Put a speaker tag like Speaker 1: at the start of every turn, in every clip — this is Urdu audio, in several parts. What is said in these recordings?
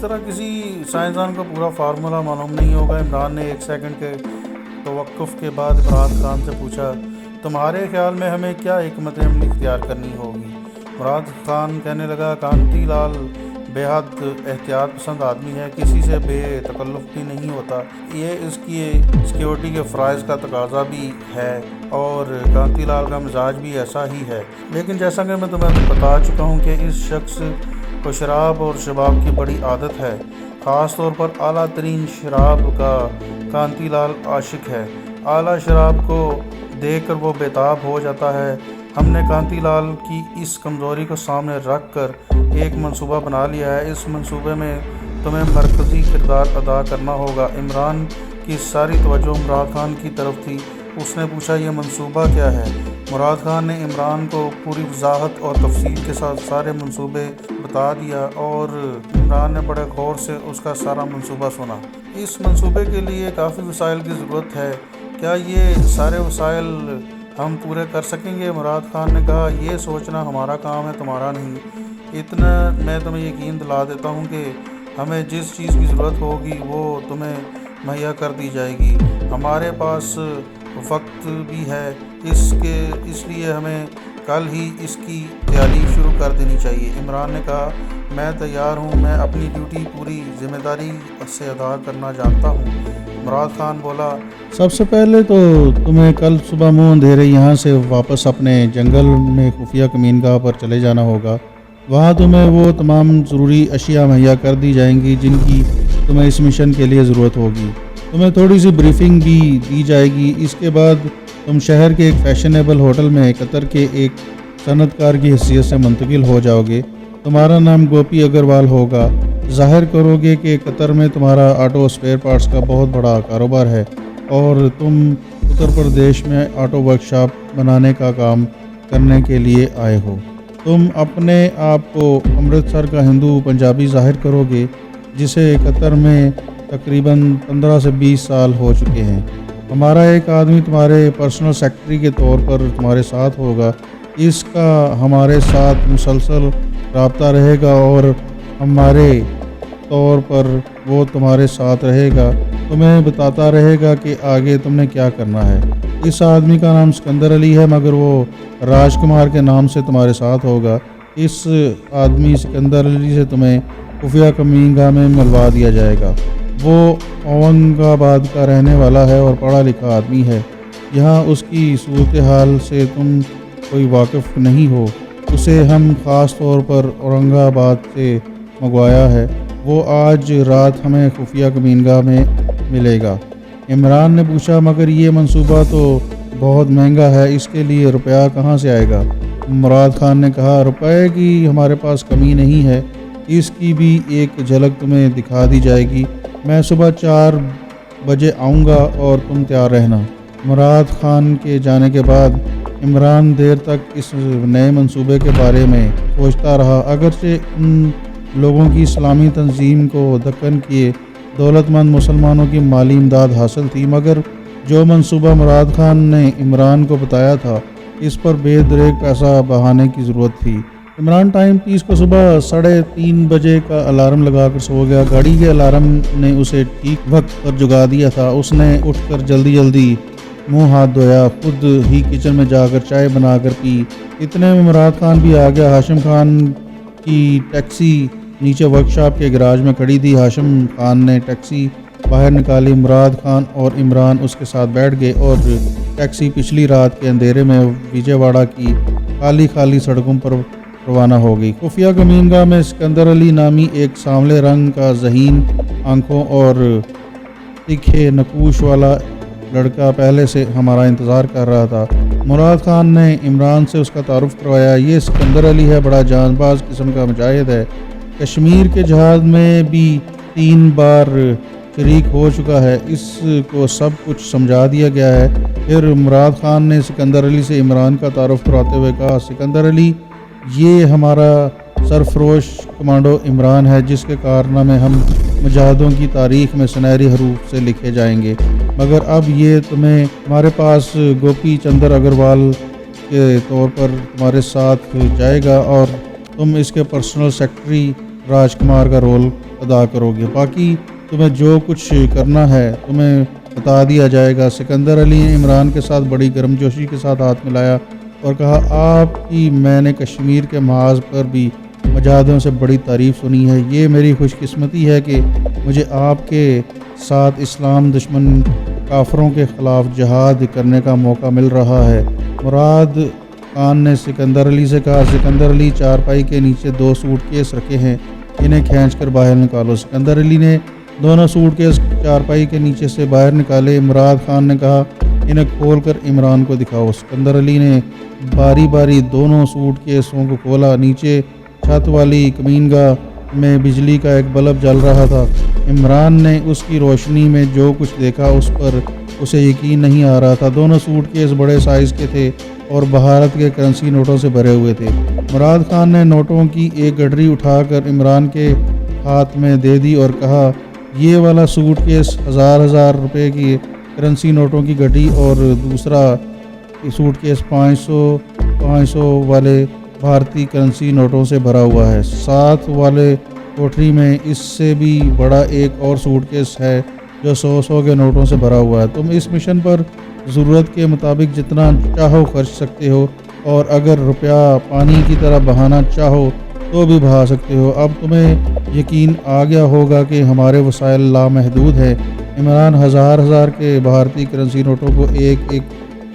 Speaker 1: طرح کسی سائنسدان کو پورا فارمولہ معلوم نہیں ہوگا۔ عمران نے 1 سیکنڈ کے توقف کے بعد مراد خان سے پوچھا، تمہارے خیال میں ہمیں کیا حکمت عملی اختیار کرنی ہوگی؟ مراد خان کہنے لگا، کانتی لال بے حد احتیاط پسند آدمی ہے، کسی سے بے تکلف بھی نہیں ہوتا، یہ اس کی سیکیورٹی کے فرائض کا تقاضا بھی ہے اور کانتی لال کا مزاج بھی ایسا ہی ہے۔ لیکن جیسا کہ میں تمہیں بتا چکا ہوں کہ اس شخص کو شراب اور شباب کی بڑی عادت ہے، خاص طور پر اعلیٰ ترین شراب کا۔ کانتی لال عاشق ہے، اعلیٰ شراب کو دیکھ کر وہ بےتاب ہو جاتا ہے۔ ہم نے کانتی لال کی اس کمزوری کو سامنے رکھ کر ایک منصوبہ بنا لیا ہے، اس منصوبے میں تمہیں مرکزی کردار ادا کرنا ہوگا۔ عمران کی ساری توجہ مراد خان کی طرف تھی، اس نے پوچھا، یہ منصوبہ کیا ہے؟ مراد خان نے عمران کو پوری وضاحت اور تفصیل کے ساتھ سارے منصوبے بتا دیا اور عمران نے بڑے غور سے اس کا سارا منصوبہ سنا۔ اس منصوبے کے لیے کافی وسائل کی ضرورت ہے، کیا یہ سارے وسائل ہم پورے کر سکیں گے؟ مراد خان نے کہا، یہ سوچنا ہمارا کام ہے، تمہارا نہیں۔ اتنا میں تمہیں یقین دلا دیتا ہوں کہ ہمیں جس چیز کی ضرورت ہوگی وہ تمہیں مہیا کر دی جائے گی۔ ہمارے پاس وقت بھی ہے، اس لیے ہمیں کل ہی اس کی تیاری شروع کر دینی چاہیے۔ عمران نے کہا، میں تیار ہوں، میں اپنی ڈیوٹی پوری ذمہ داری سے ادا کرنا جانتا ہوں۔ مراد خان بولا،
Speaker 2: سب سے پہلے تو تمہیں کل صبح منہ اندھیرے یہاں سے واپس اپنے جنگل میں خفیہ کمین گاہ پر چلے جانا ہوگا۔ وہاں تمہیں وہ تمام ضروری اشیاء مہیا کر دی جائیں گی جن کی تمہیں اس مشن کے لیے ضرورت ہوگی۔ تمہیں تھوڑی سی بریفنگ بھی دی جائے گی۔ اس کے بعد تم شہر کے ایک فیشنیبل ہوٹل میں قطر کے ایک صنعت کار کی حیثیت سے منتقل ہو جاؤ گے۔ تمہارا نام گوپی اگروال ہوگا۔ ظاہر کرو گے کہ قطر میں تمہارا آٹو اسپیئر پارٹس کا بہت بڑا کاروبار ہے اور تم اتر پردیش میں آٹو ورکشاپ بنانے کا کام کرنے کے لیے آئے ہو۔ تم اپنے آپ کو امرتسر کا ہندو پنجابی ظاہر کرو گے جسے قطر میں تقریباً 15 سے 20 سال ہو چکے ہیں۔ ہمارا ایک آدمی تمہارے پرسنل سیکرٹری کے طور پر تمہارے ساتھ ہوگا، اس کا ہمارے ساتھ مسلسل رابطہ رہے گا اور ہمارے طور پر وہ تمہارے ساتھ رہے گا، تمہیں بتاتا رہے گا کہ آگے تم نے کیا کرنا ہے۔ اس آدمی کا نام سکندر علی ہے مگر وہ راج کمار کے نام سے تمہارے ساتھ ہوگا۔ اس آدمی سکندر علی سے تمہیں خفیہ کمین گاہ میں ملوا دیا جائے گا۔ وہ اورنگ آباد کا رہنے والا ہے اور پڑھا لکھا آدمی ہے۔ یہاں اس کی صورتحال سے تم کوئی واقف نہیں ہو، اسے ہم خاص طور پر اورنگ آباد سے منگوایا ہے، وہ آج رات ہمیں خفیہ کمین گاہ میں ملے گا۔ عمران نے پوچھا، مگر یہ منصوبہ تو بہت مہنگا ہے، اس کے لیے روپیہ کہاں سے آئے گا؟ مراد خان نے کہا، روپے کی ہمارے پاس کمی نہیں ہے، اس کی بھی ایک جھلک تمہیں دکھا دی جائے گی۔ میں صبح 4 بجے آؤں گا اور تم تیار رہنا۔ مراد خان کے جانے کے بعد عمران دیر تک اس نئے منصوبے کے بارے میں سوچتا رہا۔ اگرچہ ان لوگوں کی اسلامی تنظیم کو دکن کے دولت مند مسلمانوں کی مالی امداد حاصل تھی، مگر جو منصوبہ مراد خان نے عمران کو بتایا تھا اس پر بے دریغ پیسہ بہانے کی ضرورت تھی۔ عمران ٹائم پیس کو صبح 3:30 بجے کا الارم لگا کر سو گیا۔ گاڑی کے الارم نے اسے ٹھیک وقت پر جگا دیا تھا۔ اس نے اٹھ کر جلدی منہ ہاتھ دھویا، خود ہی کچن میں جا کر چائے بنا کر پی۔ اتنے میں مراد خان بھی آ گیا۔ ہاشم خان کی ٹیکسی نیچے ورکشاپ کے گراج میں کھڑی تھی۔ ہاشم خان نے ٹیکسی باہر نکالی، مراد خان اور عمران اس کے ساتھ بیٹھ گئے اور ٹیکسی پچھلی رات کے اندھیرے میں وجے واڑہ کی خالی سڑکوں پر روانہ ہو گئی۔ خفیہ کمین گاہ میں سکندر علی نامی ایک سانولے رنگ کا ذہین آنکھوں اور تکھے نقوش والا لڑکا پہلے سے ہمارا انتظار کر رہا تھا۔ مراد خان نے عمران سے اس کا تعارف کروایا، یہ سکندر علی ہے، بڑا جان باز قسم کا مجاہد ہے، کشمیر کے جہاد میں بھی 3 بار شریک ہو چکا ہے، اس کو سب کچھ سمجھا دیا گیا ہے۔ پھر مراد خان نے سکندر علی سے عمران کا تعارف کراتے ہوئے کہا، سکندر علی، یہ ہمارا سرفروش کمانڈو عمران ہے جس کے کارنامے ہم مجاہدوں کی تاریخ میں سنہری حروف سے لکھے جائیں گے، مگر اب یہ تمہیں ہمارے پاس گوپی چندر اگروال کے طور پر تمہارے ساتھ جائے گا اور تم اس کے پرسنل سیکرٹری راج کمار کا رول ادا کرو گے، باقی تمہیں جو کچھ کرنا ہے تمہیں بتا دیا جائے گا۔ سکندر علی نے عمران کے ساتھ بڑی گرمجوشی کے ساتھ ہاتھ ملایا اور کہا، آپ کی میں نے کشمیر کے محاذ پر بھی مجاہدوں سے بڑی تعریف سنی ہے۔ یہ میری خوش قسمتی ہے کہ مجھے آپ کے ساتھ اسلام دشمن کافروں کے خلاف جہاد کرنے کا موقع مل رہا ہے۔ مراد خان نے سکندر علی سے کہا، سکندر علی، چارپائی کے نیچے 2 سوٹ کیس رکھے ہیں، انہیں کھینچ کر باہر نکالو۔ سکندر علی نے دونوں سوٹ کیس چارپائی کے نیچے سے باہر نکالے۔ مراد خان نے کہا، انہیں کھول کر عمران کو دکھاؤ۔ سکندر علی نے باری باری دونوں سوٹ کیسوں کو کھولا۔ نیچے چھت والی کمین گاہ میں بجلی کا ایک بلب جل رہا تھا۔ عمران نے اس کی روشنی میں جو کچھ دیکھا اس پر اسے یقین نہیں آ رہا تھا۔ دونوں سوٹ کیس بڑے سائز کے تھے اور بھارت کے کرنسی نوٹوں سے بھرے ہوئے تھے۔ مراد خان نے نوٹوں کی ایک گٹری اٹھا کر عمران کے ہاتھ میں دے دی اور کہا، یہ والا سوٹ کیس 1000 روپے کی کرنسی نوٹوں کی گٹی اور دوسرا سوٹ کیس 500 والے بھارتی کرنسی نوٹوں سے بھرا ہوا ہے۔ ساتھ والے کوٹری میں اس سے بھی بڑا ایک اور سوٹ کیس ہے جو 100 کے نوٹوں سے بھرا ہوا ہے۔ تم اس مشن پر ضرورت کے مطابق جتنا چاہو خرچ سکتے ہو اور اگر روپیہ پانی کی طرح بہانا چاہو تو بھی بہا سکتے ہو۔ اب تمہیں یقین آ گیا ہوگا کہ ہمارے وسائل لامحدود ہیں۔ عمران ہزار کے بھارتی کرنسی نوٹوں کو ایک ایک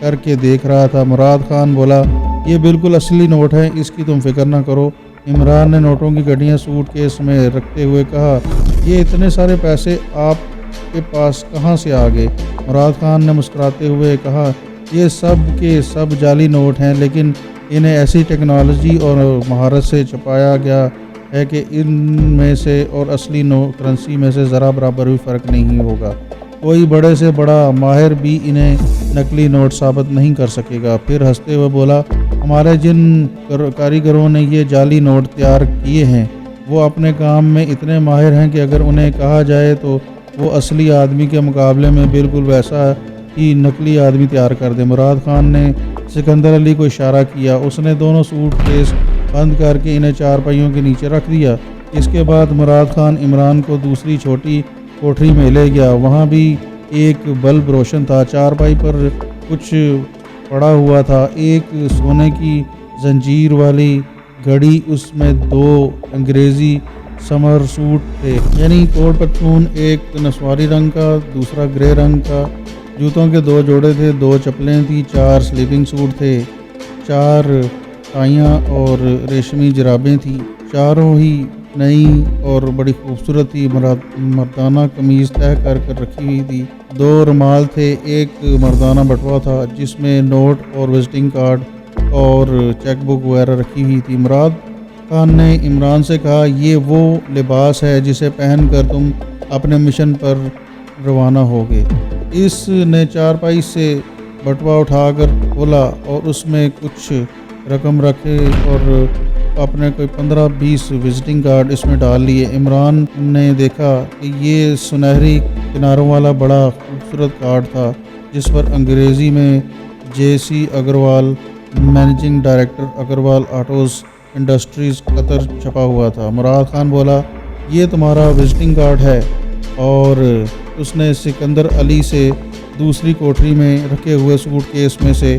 Speaker 2: کر کے دیکھ رہا تھا۔ مراد خان بولا، یہ بالکل اصلی نوٹ ہیں، اس کی تم فکر نہ کرو۔ عمران نے نوٹوں کی گڈیاں سوٹ کیس میں رکھتے ہوئے کہا، یہ اتنے سارے پیسے آپ کے پاس کہاں سے آ گئے؟ مراد خان نے مسکراتے ہوئے کہا، یہ سب کے سب جعلی نوٹ ہیں، لیکن انہیں ایسی ٹیکنالوجی اور مہارت سے چھپایا گیا ہے کہ ان میں سے اور اصلی کرنسی میں سے ذرا برابر بھی فرق نہیں ہوگا۔ کوئی بڑے سے بڑا ماہر بھی انہیں نقلی نوٹ ثابت نہیں کر سکے گا۔ پھر ہنستے ہوئے بولا، ہمارے جن کاریگروں نے یہ جعلی نوٹ تیار کیے ہیں وہ اپنے کام میں اتنے ماہر ہیں کہ اگر انہیں کہا جائے تو وہ اصلی آدمی کے مقابلے میں بالکل ویسا ہی نقلی آدمی تیار کر دیں۔ مراد خان نے سکندر علی کو اشارہ کیا۔ اس نے دونوں سوٹ کیس بند کر کے انہیں چارپائیوں کے نیچے رکھ دیا۔ اس کے بعد مراد خان عمران کو دوسری چھوٹی کوٹری میں لے گیا۔ وہاں بھی ایک بلب روشن تھا۔ چارپائی پر کچھ پڑا ہوا تھا، ایک سونے کی زنجیر والی گھڑی، اس میں 2 انگریزی سمر سوٹ تھے، یعنی کوٹ پتلون، ایک نسواری رنگ کا دوسرا گرے رنگ کا، جوتوں کے 2 جوڑے تھے، 2 چپلیں تھیں، 4 سلیپنگ سوٹ تھے، 4 ٹائیاں اور ریشمی جرابیں تھیں، چاروں ہی نئی اور بڑی خوبصورت تھی۔ مردانہ قمیض طے کر رکھی ہوئی تھی، 2 رومال تھے، ایک مردانہ بٹوا تھا جس میں نوٹ اور وزٹنگ کارڈ اور چیک بک وغیرہ رکھی ہوئی تھی۔ مراد خان نے عمران سے کہا، یہ وہ لباس ہے جسے پہن کر تم اپنے مشن پر روانہ ہوگے۔ اس نے چارپائی سے بٹوا اٹھا کر کھولا اور اس میں کچھ رقم رکھے اور اپنے کوئی 15-20 وزٹنگ کارڈ اس میں ڈال لیے۔ عمران نے دیکھا کہ یہ سنہری کناروں والا بڑا خوبصورت کارڈ تھا جس پر انگریزی میں JC Agarwal, managing director Agarwal autos industries قطر چھپا ہوا تھا۔ مراد خان بولا، یہ تمہارا وزٹنگ کارڈ ہے، اور اس نے سکندر علی سے دوسری کوٹری میں رکھے ہوئے سوٹ کیس میں سے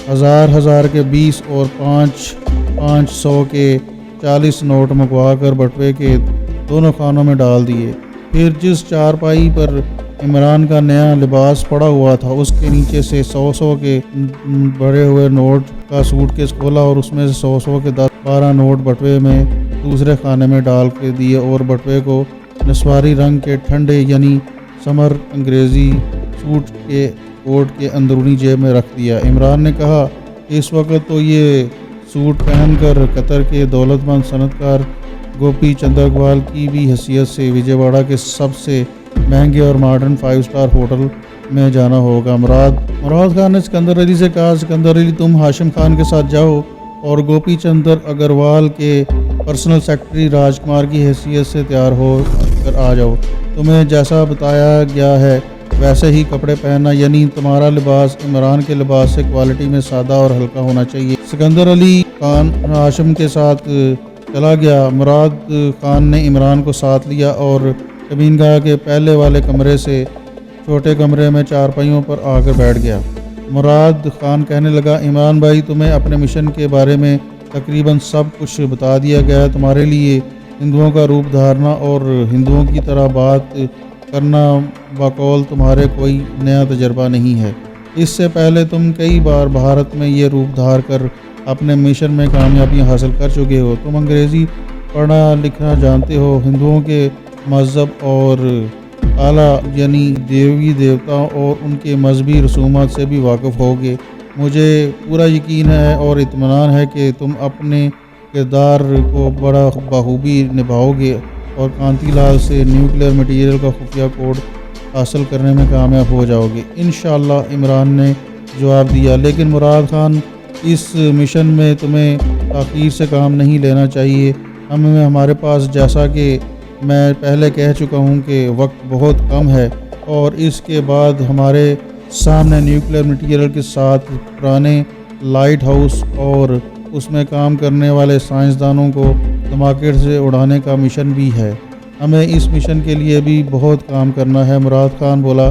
Speaker 2: 1000 کے 20 اور 500 کے 40 نوٹ منگوا کر بٹوے کے دونوں خانوں میں ڈال دیے۔ پھر جس چارپائی پر عمران کا نیا لباس پڑا ہوا تھا اس کے نیچے سے 100 کے بڑے ہوئے نوٹ کا سوٹ کیس کھولا اور اس میں سے 100 کے 10-12 نوٹ بٹوے میں دوسرے خانے میں ڈال کے دیے اور بٹوے کو نسواری رنگ کے ٹھنڈے یعنی سمر انگریزی سوٹ کے کوٹ کے اندرونی جیب میں رکھ دیا۔ عمران نے کہا، اس وقت تو یہ سوٹ پہن کر قطر کے دولت مند صنعت کار گوپی چند اگروال کی بھی حیثیت سے وجے واڑہ کے سب سے مہنگے اور ماڈرن 5 سٹار ہوٹل میں جانا ہوگا۔ مراد خان نے سکندر علی سے کہا، سکندر علی، تم ہاشم خان کے ساتھ جاؤ اور گوپی چندر اگروال کے پرسنل سیکرٹری راج کمار کی حیثیت سے تیار ہو کر آ جاؤ۔ تمہیں جیسا بتایا گیا ہے ویسے ہی کپڑے پہننا، یعنی تمہارا لباس عمران کے لباس سے کوالٹی میں سادہ اور ہلکا ہونا چاہیے۔ سکندر علی خان ہاشم کے ساتھ چلا گیا۔ مراد خان نے عمران کو ساتھ لیا اور کمین گاہ کے پہلے والے کمرے سے چھوٹے کمرے میں چارپائیوں پر آ کر بیٹھ گیا۔ مراد خان کہنے لگا، عمران بھائی، تمہیں اپنے مشن کے بارے میں تقریباً سب کچھ بتا دیا گیا ہے۔ تمہارے لیے ہندوؤں کا روپ دھارنا اور ہندوؤں کی طرح بات کرنا بقول تمہارے کوئی نیا تجربہ نہیں ہے۔ اس سے پہلے تم کئی بار بھارت میں یہ روپ دھار کر اپنے مشن میں کامیابیاں حاصل کر چکے ہو۔ تم انگریزی پڑھنا لکھنا جانتے ہو، ہندوؤں کے مذہب اور اعلیٰ یعنی دیوی دیوتاؤں اور ان کے مذہبی رسومات سے بھی واقف ہوگے۔ مجھے پورا یقین ہے اور اطمینان ہے کہ تم اپنے کردار کو بڑا بخوبی نبھاؤ گے اور کانتی لال سے نیوکلیئر مٹیریل کا خفیہ کوڈ حاصل کرنے میں کامیاب ہو جاؤ گے انشاءاللہ، عمران نے جواب دیا۔ لیکن مراد خان، اس مشن میں تمہیں تاخیر سے کام نہیں لینا چاہیے۔ ہمارے پاس، جیسا کہ میں پہلے کہہ چکا ہوں، کہ وقت بہت کم ہے اور اس کے بعد ہمارے سامنے نیوکلیئر مٹیریل کے ساتھ پرانے لائٹ ہاؤس اور اس میں کام کرنے والے سائنسدانوں کو دھماکے سے اڑانے کا مشن بھی ہے۔ ہمیں اس مشن کے لیے بھی بہت کام کرنا ہے۔ مراد خان بولا،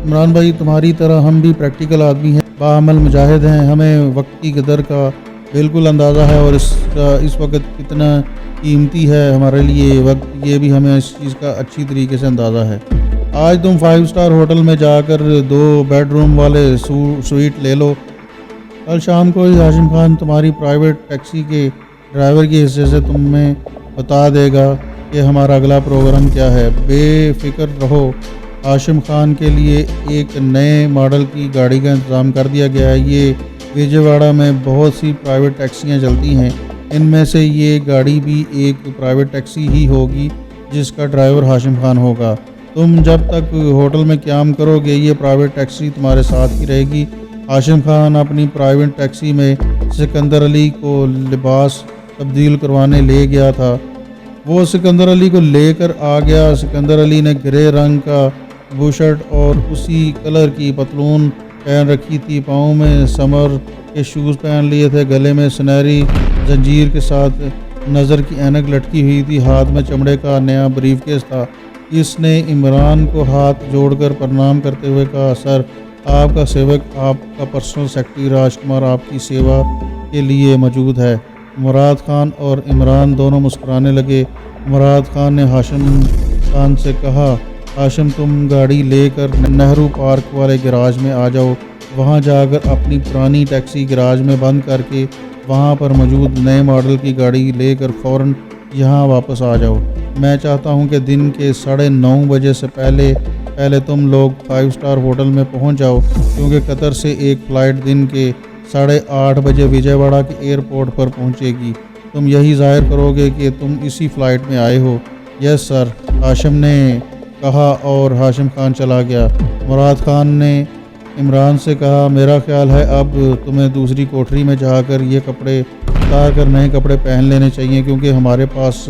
Speaker 2: عمران بھائی، تمہاری طرح ہم بھی پریکٹیکل آدمی ہیں، باعمل مجاہد ہیں۔ ہمیں وقت کی قدر کا بالکل اندازہ ہے اور اس وقت کتنا قیمتی ہے ہمارے لیے وقت، یہ بھی ہمیں اس چیز کا اچھی طریقے سے اندازہ ہے۔ آج تم 5 اسٹار ہوٹل میں جا کر 2 بیڈ روم والے سویٹ لے لو۔ کل شام کو ہی ہاشم خان تمہاری پرائیویٹ ٹیکسی کے ڈرائیور کے حصے سے تمہیں بتا دے گا کہ ہمارا اگلا پروگرام کیا ہے۔ بے فکر رہو، ہاشم خان کے لیے ایک نئے ماڈل کی گاڑی کا انتظام کر دیا گیا ہے۔ یہ وجے واڑہ میں بہت سی پرائیویٹ ٹیکسیاں چلتی ہیں، ان میں سے یہ گاڑی بھی ایک پرائیویٹ ٹیکسی ہی ہوگی جس کا ڈرائیور ہاشم خان ہوگا۔ تم جب تک ہوٹل میں قیام کرو گے یہ پرائیویٹ ٹیکسی تمہارے ساتھ ہی رہے گی۔ ہاشم خان اپنی پرائیویٹ ٹیکسی میں سکندر علی کو لباس تبدیل کروانے لے گیا تھا۔ وہ سکندر علی کو لے کر آ گیا۔ سکندر علی نے گرے رنگ کا بوشرٹ اور اسی کلر کی پتلون پہن رکھی تھی، پاؤں میں سمر کے شوز پہن لیے تھے، گلے میں سنہری زنجیر کے ساتھ نظر کی اینک لٹکی ہوئی تھی، ہاتھ میں چمڑے کا نیا بریف کیس تھا۔ اس نے عمران کو ہاتھ جوڑ کر پرنام کرتے ہوئے کہا، سر، آپ کا سیوک، آپ کا پرسنل سیکرٹری راج کمار آپ کی سیوا کے لیے موجود ہے۔ مراد خان اور عمران دونوں مسکرانے لگے۔ مراد خان نے ہاشم خان سے کہا، ہاشم، تم گاڑی لے کر نہرو پارک والے گراج میں آ جاؤ، وہاں جا کر اپنی پرانی ٹیکسی گراج میں بند کر کے وہاں پر موجود نئے ماڈل کی گاڑی لے کر فوراً یہاں واپس آ جاؤ۔ میں چاہتا ہوں کہ دن کے 9:30 بجے سے پہلے تم لوگ 5 اسٹار ہوٹل میں پہنچ جاؤ، کیونکہ قطر سے ایک فلائٹ دن کے 8:30 بجے وجے واڑہ کے ایئرپورٹ پر پہنچے گی۔ تم یہی ظاہر کرو گے کہ تم اسی فلائٹ میں آئے ہو۔ یس سر، ہاشم نے کہا اور ہاشم خان چلا گیا۔ مراد خان نے عمران سے کہا، میرا خیال ہے اب تمہیں دوسری کوٹری میں جا کر یہ کپڑے اتار کر نئے کپڑے پہن لینے چاہیے، کیونکہ ہمارے پاس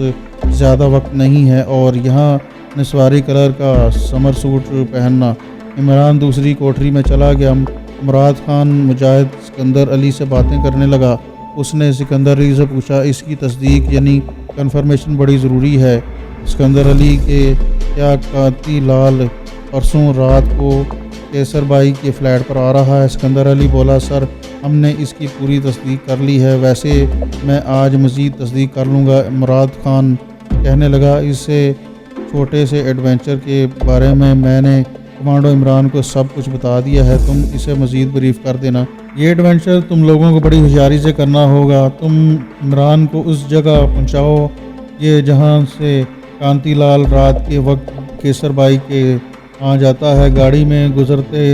Speaker 2: زیادہ وقت نہیں ہے، اور یہاں نسواری کلر کا سمر سوٹ پہننا۔ عمران دوسری کوٹری میں چلا گیا۔ مراد خان مجاہد سکندر علی سے باتیں کرنے لگا۔ اس نے سکندر علی سے پوچھا، اس کی تصدیق یعنی کنفرمیشن بڑی ضروری ہے۔ سکندر علی کے کیا کانتی لال پرسوں رات کو کیسر بائی کے فلیٹ پر آ رہا ہے؟ سکندر علی بولا، سر، ہم نے اس کی پوری تصدیق کر لی ہے، ویسے میں آج مزید تصدیق کر لوں گا۔ مراد خان کہنے لگا، اس سے چھوٹے سے ایڈونچر کے بارے میں نے کمانڈو عمران کو سب کچھ بتا دیا ہے، تم اسے مزید بریف کر دینا۔ یہ ایڈونچر تم لوگوں کو بڑی ہوشیاری سے کرنا ہوگا۔ تم عمران کو اس جگہ پہنچاؤ یہ جہاں سے کانتی لال رات کے وقت کیسر بائی کے آ جاتا ہے۔ گاڑی میں گزرتے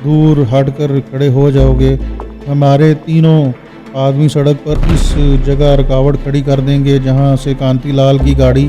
Speaker 2: دور ہٹ کر کھڑے ہو جاؤ گے۔ ہمارے تینوں آدمی سڑک پر اس جگہ رکاوٹ کھڑی کر دیں گے جہاں سے کانتی لال کی گاڑی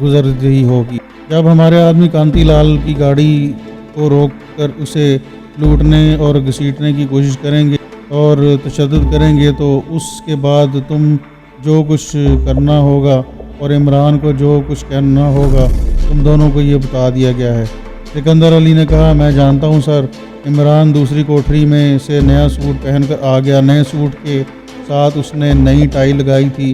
Speaker 2: گزر رہی ہوگی۔ جب ہمارے آدمی کانتی لال کی گاڑی کو روک کر اسے لوٹنے اور گھسیٹنے کی کوشش کریں گے اور تشدد کریں گے تو اس کے بعد تم جو کچھ کرنا ہوگا اور عمران کو جو کچھ کہنا ہوگا، تم دونوں کو یہ بتا دیا گیا ہے۔ سکندر علی نے کہا، میں جانتا ہوں سر۔ عمران دوسری کوٹری میں سے نیا سوٹ پہن کر آ گیا۔ نئے سوٹ کے ساتھ اس نے نئی ٹائی لگائی تھی۔